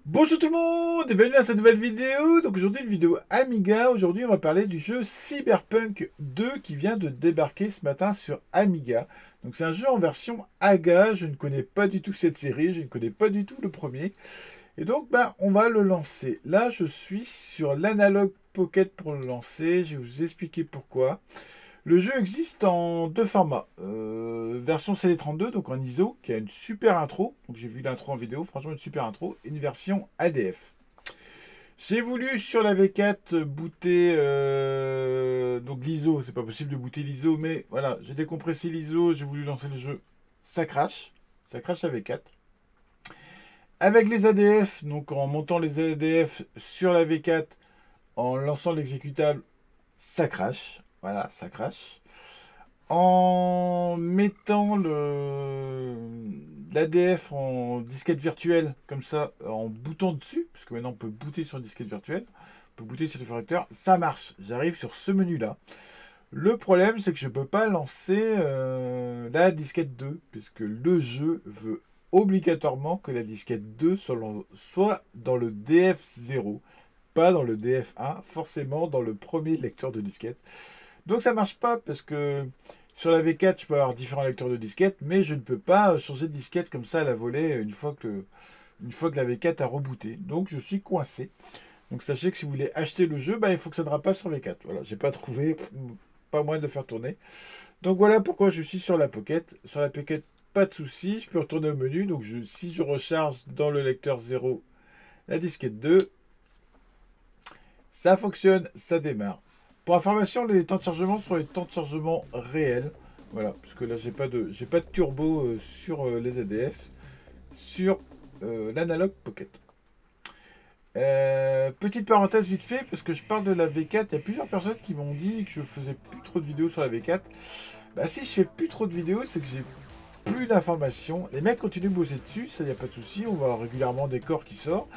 Bonjour tout le monde et bienvenue à cette nouvelle vidéo. Donc aujourd'hui une vidéo Amiga. Aujourd'hui on va parler du jeu Cyberpunk 2 qui vient de débarquer ce matin sur Amiga. Donc c'est un jeu en version AGA. Je ne connais pas du tout cette série, je ne connais pas du tout le premier. Et donc on va le lancer. Là je suis sur l'Analog Pocket pour le lancer. Je vais vous expliquer pourquoi. Le jeu existe en deux formats. Version CD32, donc en ISO, qui a une super intro. Donc j'ai vu l'intro en vidéo, franchement une super intro. Et une version ADF. J'ai voulu sur la V4 booter donc l'ISO. C'est pas possible de booter l'ISO, mais voilà, j'ai décompressé l'ISO, j'ai voulu lancer le jeu. Ça crache. Ça crache la V4. Avec les ADF, donc en montant les ADF sur la V4, en lançant l'exécutable, ça crache. Voilà, ça crache. En mettant l'ADF en disquette virtuelle, comme ça, en bootant dessus, parce que maintenant on peut booter sur une disquette virtuelle, on peut booter sur le correcteur, ça marche. J'arrive sur ce menu-là. Le problème, c'est que je ne peux pas lancer la disquette 2, puisque le jeu veut obligatoirement que la disquette 2 soit dans le DF0, pas dans le DF1, forcément dans le premier lecteur de disquette. Donc ça marche pas parce que sur la V4, je peux avoir différents lecteurs de disquettes, mais je ne peux pas changer de disquette comme ça à la volée une fois que la V4 a rebooté. Donc je suis coincé. Donc sachez que si vous voulez acheter le jeu, il faut que ça ne sera pas sur V4. Voilà, j'ai pas trouvé, pas moyen de le faire tourner. Donc voilà pourquoi je suis sur la Pocket. Sur la Pocket, pas de souci, je peux retourner au menu. Donc si je recharge dans le lecteur 0 la disquette 2, ça fonctionne, ça démarre. Pour information, les temps de chargement sont les temps de chargement réels. Voilà, parce que là, j'ai pas de turbo sur les ADF, sur l'Analog Pocket. Petite parenthèse vite fait, parce que je parle de la V4, il y a plusieurs personnes qui m'ont dit que je faisais plus trop de vidéos sur la V4. Bah si je fais plus trop de vidéos, c'est que j'ai plus d'informations. Les mecs continuent de bosser dessus, ça y a pas de souci, on voit régulièrement des corps qui sortent.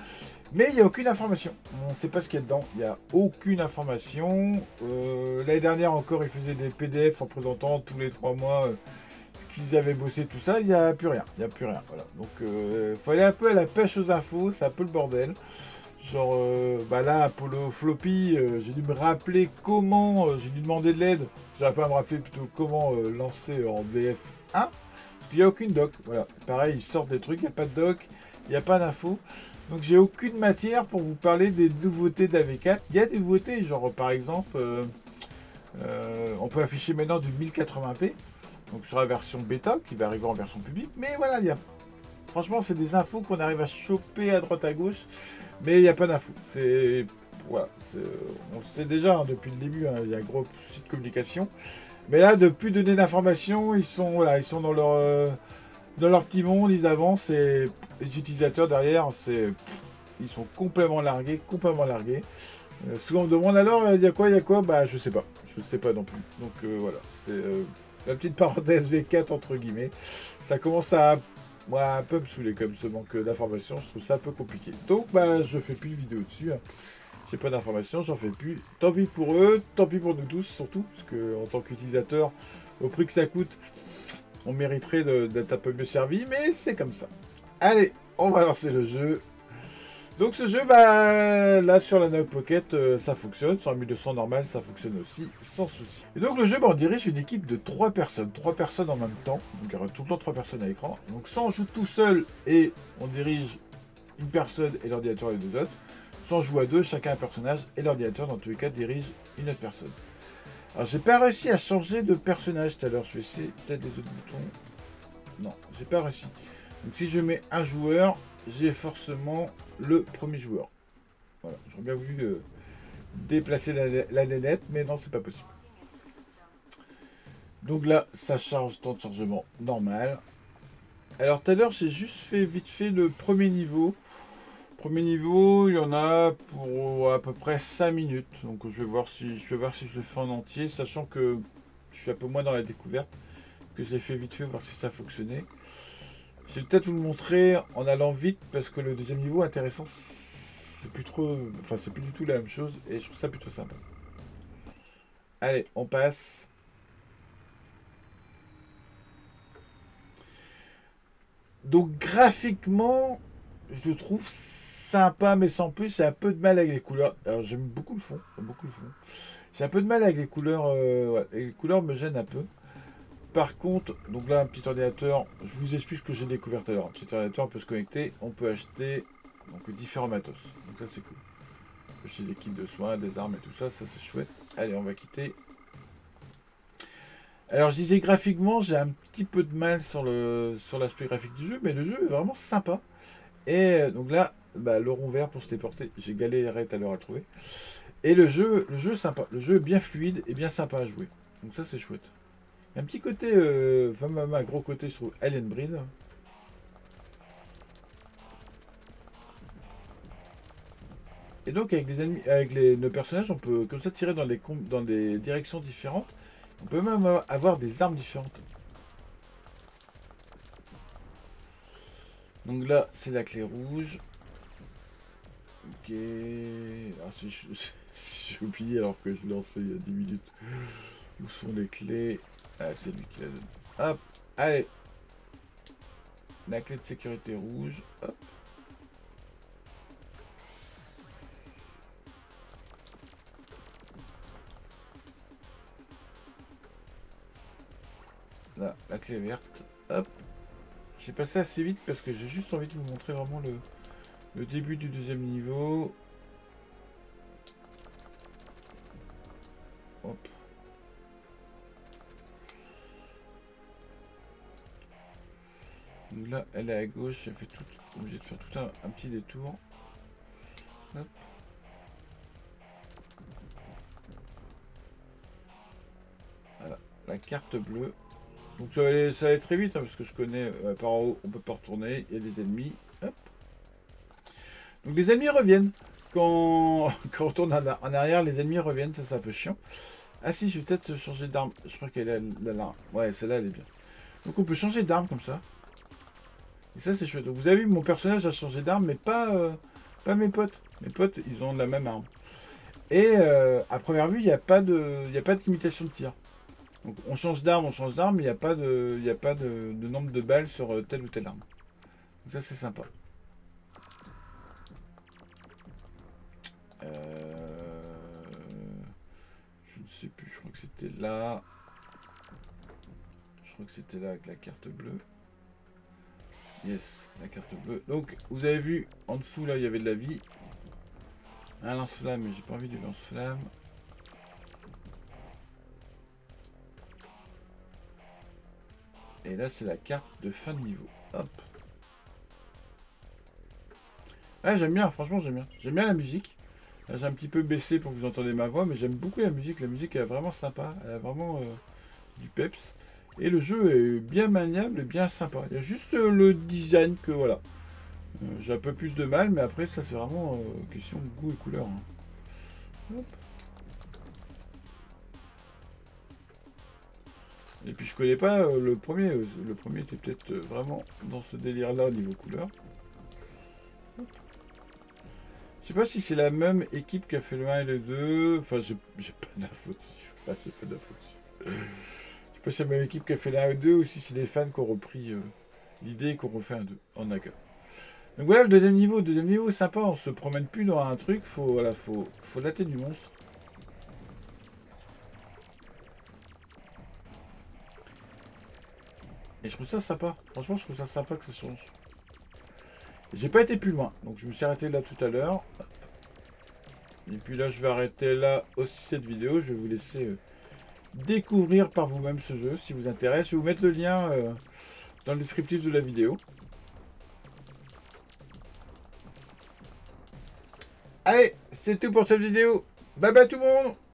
Mais il n'y a aucune information. On ne sait pas ce qu'il y a dedans. Il n'y a aucune information. L'année dernière encore, ils faisaient des PDF en présentant tous les 3 mois ce qu'ils avaient bossé, tout ça. Il n'y a plus rien. Il n'y a plus rien. Voilà. Donc, il faut aller un peu à la pêche aux infos. C'est un peu le bordel. Genre, là, Apollo Floppy, j'ai dû me rappeler comment. J'ai dû demander de l'aide. J'aurais pas à me rappeler plutôt comment lancer en BF1. Parce qu'il n'y a aucune doc. Voilà. Pareil, ils sortent des trucs. Il n'y a pas de doc. Il n'y a pas d'infos. Donc j'ai aucune matière pour vous parler des nouveautés d'AV4. Il y a des nouveautés, genre par exemple, on peut afficher maintenant du 1080p, donc sur la version bêta qui va arriver en version publique. Mais voilà, franchement, c'est des infos qu'on arrive à choper à droite à gauche, mais il n'y a pas d'infos. Voilà, on sait déjà depuis le début, il y a un gros souci de communication. Mais là, de ne plus donner d'informations, ils sont dans leur petit monde, ils avancent et les utilisateurs derrière, ils sont complètement largués, complètement largués. Souvent on me demande alors, il y a quoi? Bah je sais pas, je sais pas non plus. Donc voilà, c'est la petite parenthèse V4 entre guillemets. Ça commence à moi un peu me saouler comme ce manque d'informations, je trouve ça un peu compliqué. Donc je fais plus de vidéos dessus. Hein. J'ai pas d'informations, j'en fais plus. Tant pis pour eux, tant pis pour nous tous surtout, parce que en tant qu'utilisateur, au prix que ça coûte, on mériterait d'être un peu mieux servi, mais c'est comme ça. Allez, on va lancer le jeu. Donc ce jeu, là sur la Note Pocket, ça fonctionne. Sur un 1200 normal, ça fonctionne aussi, sans souci. Et donc le jeu, on dirige une équipe de 3 personnes. 3 personnes en même temps. Donc il y aura tout le temps 3 personnes à l'écran. Donc soit on joue tout seul et on dirige une personne et l'ordinateur les deux autres. Soit on joue à deux, chacun un personnage et l'ordinateur, dans tous les cas, dirige une autre personne. Alors j'ai pas réussi à changer de personnage tout à l'heure. Je vais essayer peut-être des autres boutons. Non, j'ai pas réussi. Donc si je mets un joueur, j'ai forcément le premier joueur. Voilà, j'aurais bien voulu déplacer la nénette, mais non, c'est pas possible. Donc là, ça charge, temps de chargement normal. Alors tout à l'heure, j'ai juste fait vite fait le premier niveau. Premier niveau, il y en a pour à peu près 5 minutes. Donc je vais voir si je le fais en entier, sachant que je suis un peu moins dans la découverte, que j'ai fait vite fait, voir si ça fonctionnait. Je vais peut-être vous le montrer en allant vite, parce que le deuxième niveau intéressant, c'est plus trop, enfin c'est plus du tout la même chose, et je trouve ça plutôt sympa. Allez, on passe. Donc graphiquement, je le trouve sympa, mais sans plus. J'ai un peu de mal avec les couleurs. Alors, j'aime beaucoup le fond. J'aime beaucoup le fond. J'ai un peu de mal avec les couleurs. Ouais, les couleurs me gênent un peu. Par contre, donc là, un petit ordinateur. Je vous explique ce que j'ai découvert tout à l'heure. Un petit ordinateur, on peut se connecter. On peut acheter donc, différents matos. Donc, ça, c'est cool. J'ai des kits de soins, des armes et tout ça. Ça, c'est chouette. Allez, on va quitter. Alors, je disais graphiquement, j'ai un petit peu de mal sur l'aspect graphique du jeu. Mais le jeu est vraiment sympa. Et donc là, bah, le rond vert pour se téléporter, j'ai galéré tout à l'heure à le trouver. Et le jeu est sympa. Le jeu est bien fluide et bien sympa à jouer. Donc ça, c'est chouette. Il y a un petit côté, enfin même un gros côté sur Alien Breed. Et donc avec les ennemis, avec nos personnages, on peut comme ça tirer dans des directions différentes. On peut même avoir des armes différentes. Donc là, c'est la clé rouge. Ok. Alors si j'ai oublié alors que je lançais il y a 10 minutes. Où sont les clés? Ah, c'est lui qui la donne. Hop, allez. La clé de sécurité rouge. Hop. Là, la clé verte. Hop. J'ai passé assez vite parce que j'ai juste envie de vous montrer vraiment le début du deuxième niveau. Hop. Donc là, elle est à gauche, elle fait tout, obligé de faire tout un petit détour. Hop. Voilà, la carte bleue. Donc ça va aller très vite, hein, parce que je connais, par en haut, on peut pas retourner, il y a des ennemis. Hop. Donc les ennemis reviennent. Quand on retourne en arrière, les ennemis reviennent, ça c'est un peu chiant. Ah si, je vais peut-être changer d'arme. Je crois qu'elle est là. Ouais, celle-là, elle est bien. Donc on peut changer d'arme comme ça. Et ça, c'est chouette. Donc vous avez vu, mon personnage a changé d'arme, mais pas mes potes. Mes potes, ils ont la même arme. Et à première vue, il n'y a pas d'imitation de tir. Donc on change d'arme, mais il n'y a pas de nombre de balles sur telle ou telle arme. Donc ça, c'est sympa. Je ne sais plus, je crois que c'était là. Je crois que c'était là avec la carte bleue. Yes, la carte bleue. Donc, vous avez vu, en dessous, là, il y avait de la vie. Un lance-flamme, mais j'ai pas envie du lance-flamme. Et là, c'est la carte de fin de niveau. Hop. Ah, j'aime bien, franchement, j'aime bien. J'aime bien la musique. Là, j'ai un petit peu baissé pour que vous entendiez ma voix, mais j'aime beaucoup la musique. La musique est vraiment sympa. Elle a vraiment du peps. Et le jeu est bien maniable et bien sympa. Il y a juste le design que, voilà. J'ai un peu plus de mal, mais après, ça, c'est vraiment question de goût et couleur. Hein. Hop. Et puis je connais pas le premier. Le premier était peut-être vraiment dans ce délire-là au niveau couleur. Je sais pas si c'est la même équipe qui a fait le 1 et le 2. Enfin, j'ai pas d'infos dessus. J'ai pas d'infos dessus. Je sais pas si c'est la même équipe qui a fait le 1 et le 2 ou si c'est des fans qui ont repris l'idée et qui ont refait un 2 en AK. Donc voilà le deuxième niveau. Deuxième niveau sympa. On se promène plus dans un truc. Faut latter du monstre. Et je trouve ça sympa. Franchement, je trouve ça sympa que ça change. J'ai pas été plus loin. Donc je me suis arrêté là tout à l'heure. Et puis là, je vais arrêter là aussi cette vidéo. Je vais vous laisser découvrir par vous-même ce jeu si vous intéresse. Je vais vous mettre le lien dans le descriptif de la vidéo. Allez, c'est tout pour cette vidéo. Bye bye tout le monde!